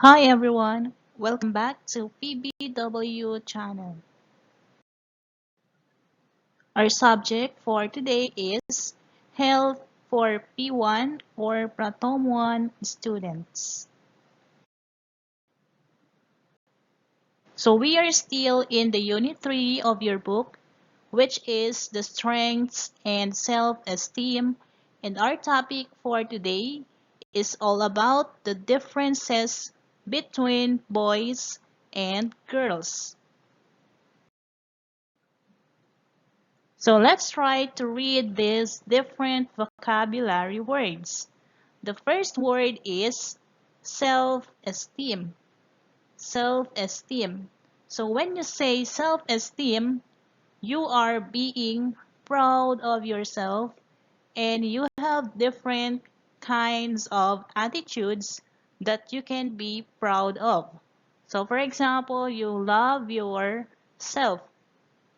Hi everyone, welcome back to PBW channel. Our subject for today is health for P1 or Pratom 1 students. So we are still in the unit 3 of your book, which is the strengths and self-esteem, and our topic for today is all about the differences between boys and girls. So let's try to read these different vocabulary words. The first word is self-esteem. Self-esteem. So when you say self-esteem, you are being proud of yourself and you have different kinds of attitudes that you can be proud of. So for example, you love yourself.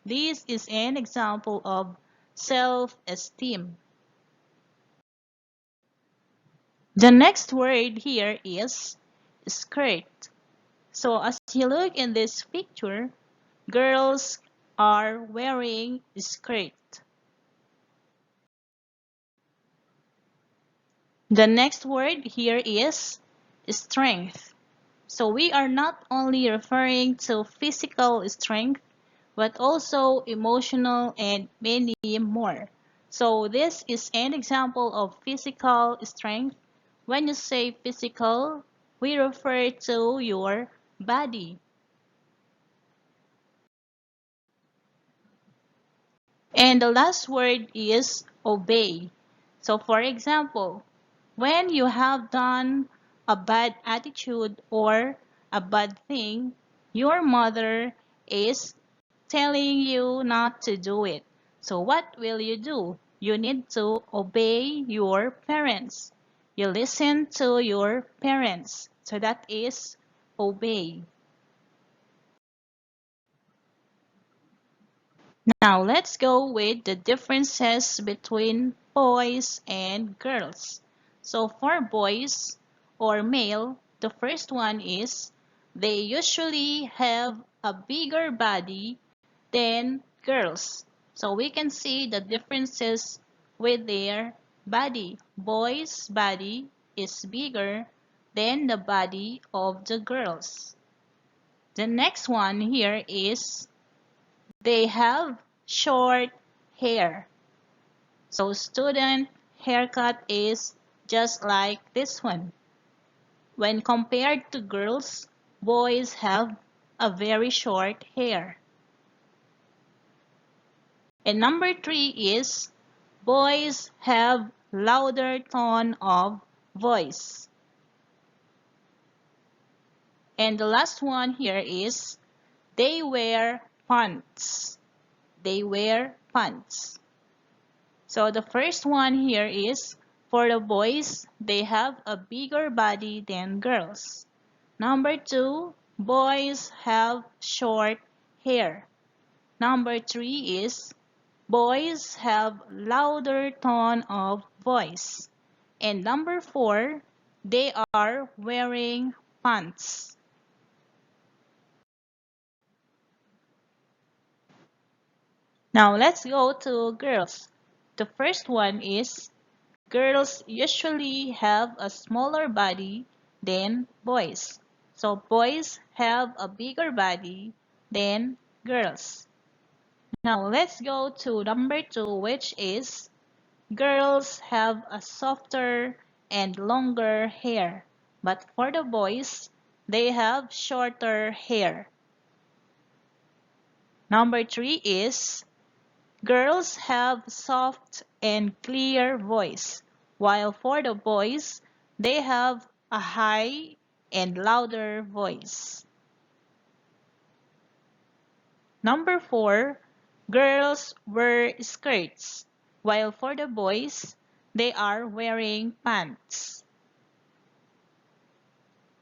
This is an example of self-esteem. The next word here is skirt. So as you look in this picture, girls are wearing skirt. The next word here is strength. So we are not only referring to physical strength, but also emotional and many more. So this is an example of physical strength. When you say physical, we refer to your body. And the last word is obey. So for example, when you have done a bad attitude or a bad thing, your mother is telling you not to do it. So what will you do? You need to obey your parents. You listen to your parents. So that is obey. Now let's go with the differences between boys and girls. So for boys or male, the first one is they usually have a bigger body than girls. So we can see the differences with their body. Boys' body is bigger than the body of the girls. The next one here is they have short hair. So student haircut is just like this one. When compared to girls, boys have a very short hair. And number 3 is boys have louder tone of voice. And the last one here is they wear pants. They wear pants. So the first one here is for the boys, they have a bigger body than girls. Number 2, boys have short hair. Number 3 is boys have louder tone of voice. And number 4, they are wearing pants. Now let's go to girls. The first one is girls usually have a smaller body than boys. So boys have a bigger body than girls. Now let's go to number 2, which is girls have a softer and longer hair, but for the boys, they have shorter hair. Number 3 is girls have soft and clear voice, while for the boys, they have a high and louder voice. Number 4, girls wear skirts, while for the boys, they are wearing pants.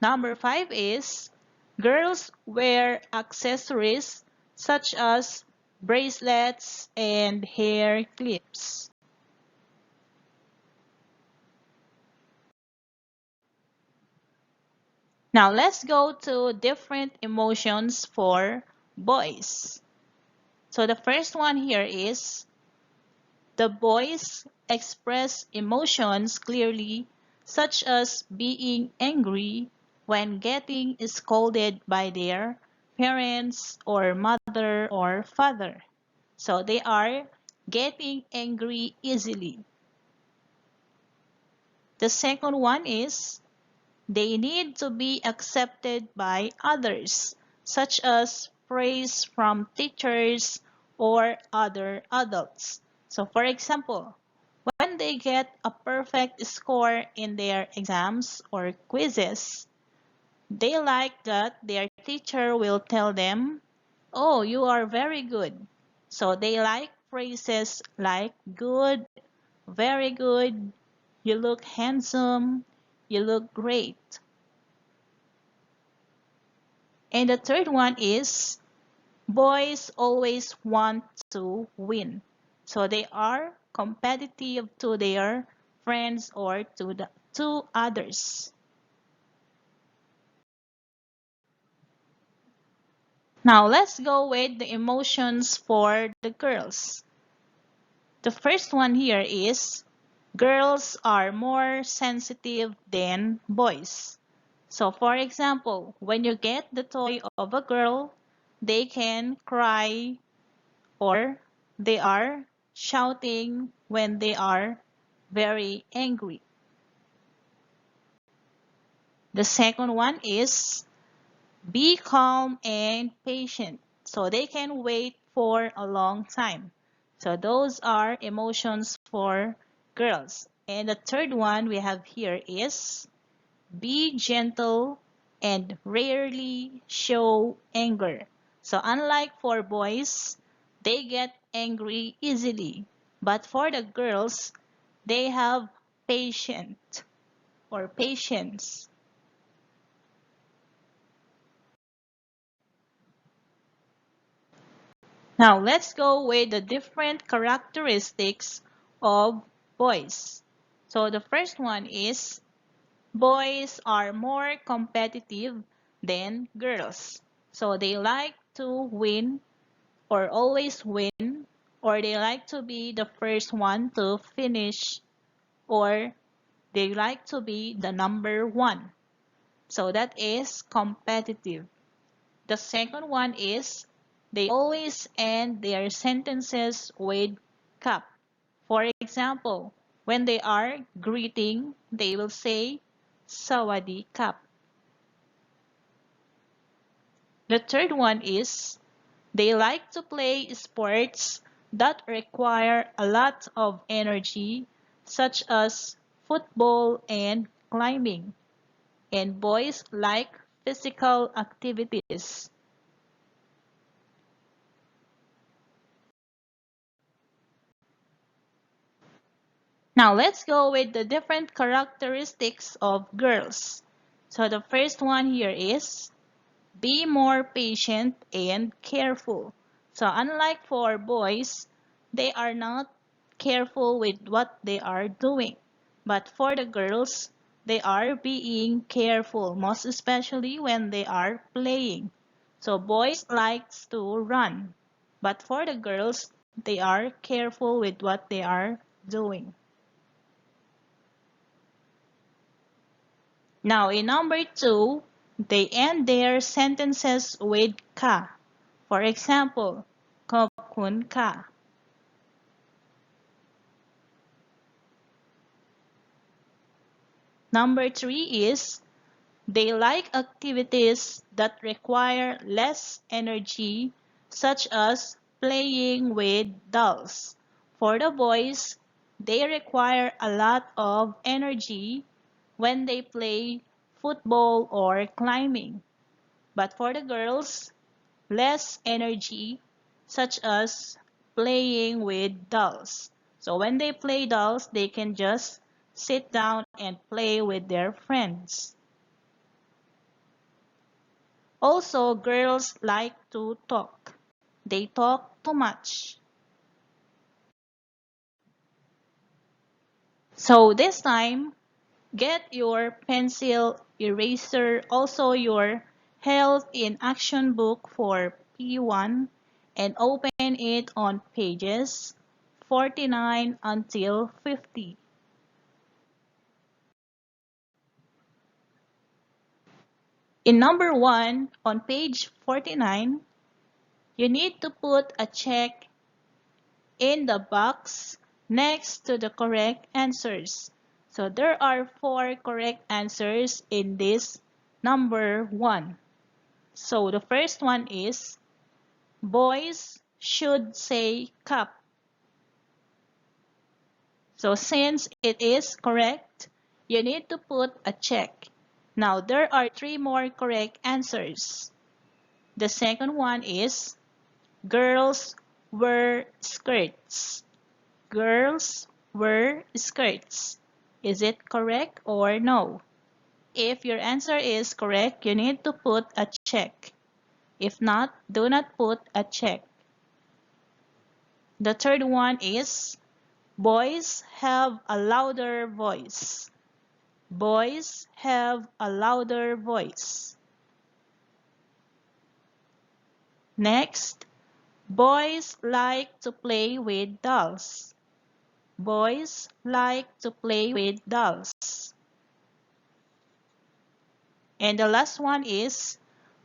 Number 5 is girls wear accessories such as bracelets and hair clips. Now let's go to different emotions for boys. So the first one here is the boys express emotions clearly, such as being angry when getting scolded by their parents or mother or father. So they are getting angry easily. The second one is they need to be accepted by others, such as praise from teachers or other adults. So, for example, when they get a perfect score in their exams or quizzes, they like that their teacher will tell them, "Oh, you are very good." So they like phrases like good, very good, you look handsome, you look great. And the third one is boys always want to win. So they are competitive to their friends or to others. Now let's go with the emotions for the girls. The first one here is girls are more sensitive than boys. So for example, when you get the toy of a girl, they can cry or they are shouting when they are very angry. The second one is be calm and patient. So they can wait for a long time. So those are emotions for girls. And the third one we have here is be gentle and rarely show anger. So unlike for boys, they get angry easily. But for the girls, they have patient or patience. Now let's go with the different characteristics of boys. So the first one is boys are more competitive than girls. So they like to win or always win, or they like to be the first one to finish, or they like to be the number one. So that is competitive. The second one is they always end their sentences with "kap." For example, when they are greeting, they will say "Sawadi kap." The third one is they like to play sports that require a lot of energy, such as football and climbing. And boys like physical activities. Now let's go with the different characteristics of girls. So the first one here is be more patient and careful. So unlike for boys, they are not careful with what they are doing. But for the girls, they are being careful, most especially when they are playing. So boys likes to run, but for the girls, they are careful with what they are doing. Now in number two, they end their sentences with ka. For example, "Khop ka." Number three is they like activities that require less energy, such as playing with dolls. For the boys, they require a lot of energy when they play football or climbing. But for the girls, less energy, such as playing with dolls. So when they play dolls, they can just sit down and play with their friends. Also, girls like to talk. They talk too much. So this time, Get your pencil, eraser, also your Health in Action book for P1 and open it on pages 49 until 50. In number 1, on page 49, you need to put a check in the box next to the correct answers. So there are 4 correct answers in this number 1. So the first one is boys should say cup. So since it is correct, you need to put a check. Now there are 3 more correct answers. The second one is girls wear skirts. Girls wear skirts. Is it correct or no? If your answer is correct, you need to put a check. If not, do not put a check. The third one is boys have a louder voice. Boys have a louder voice. Next, boys like to play with dolls. Boys like to play with dolls. And the last one is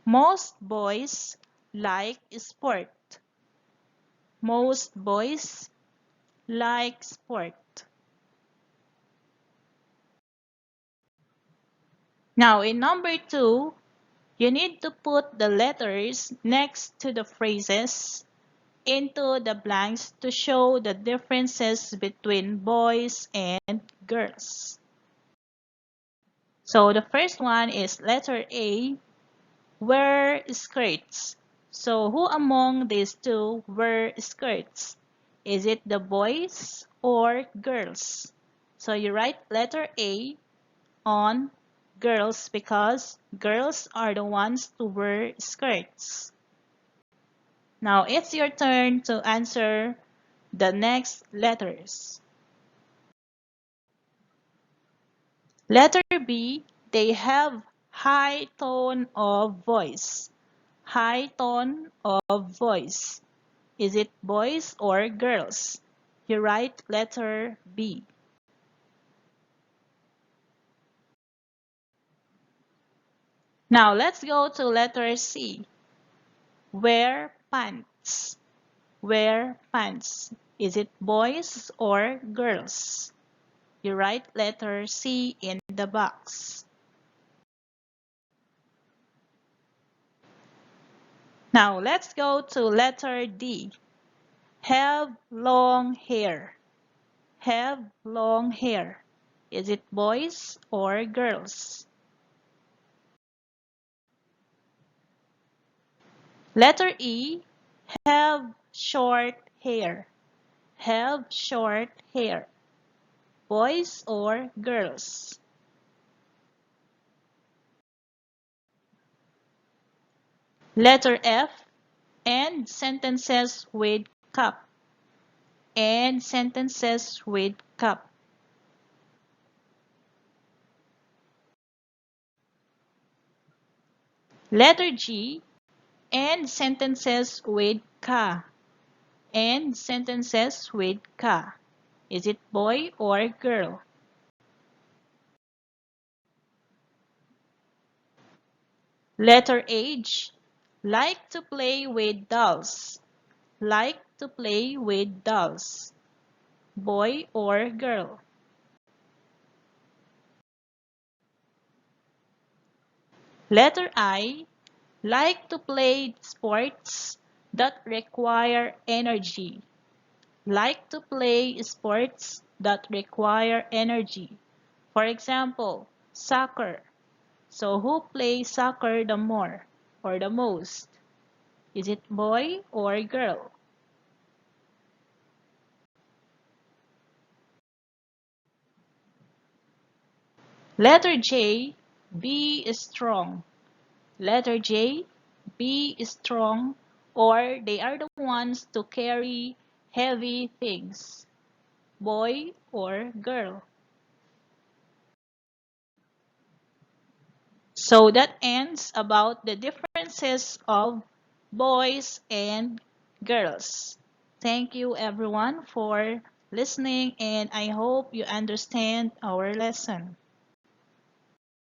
most boys like sport. Most boys like sport. Now in number 2, you need to put the letters next to the phrases into the blanks to show the differences between boys and girls. So the first one is letter A, wear skirts. So who among these two wear skirts? Is it the boys or girls? So you write letter A on girls because girls are the ones to wear skirts. Now it's your turn to answer the next letters. Letter B, they have high tone of voice. High tone of voice. Is it boys or girls? You write letter B. Now let's go to letter C. Wear pants. Wear pants. Is it boys or girls? You write letter C in the box. Now let's go to letter D. Have long hair. Have long hair. Is it boys or girls? Letter E. Have short hair. Have short hair. Boys or girls? Letter F. End sentences with cup. End sentences with cup. Letter G. End sentences with ka. End sentences with ka. Is it boy or girl? Letter H. Like to play with dolls. Like to play with dolls. Boy or girl? Letter I. Like to play sports that require energy. Like to play sports that require energy. For example, soccer. So who plays soccer the more or the most? Is it boy or girl? Letter J, be strong. Letter J, be strong, or they are the ones to carry heavy things. Boy or girl? So that ends about the differences of boys and girls. Thank you everyone for listening and I hope you understand our lesson.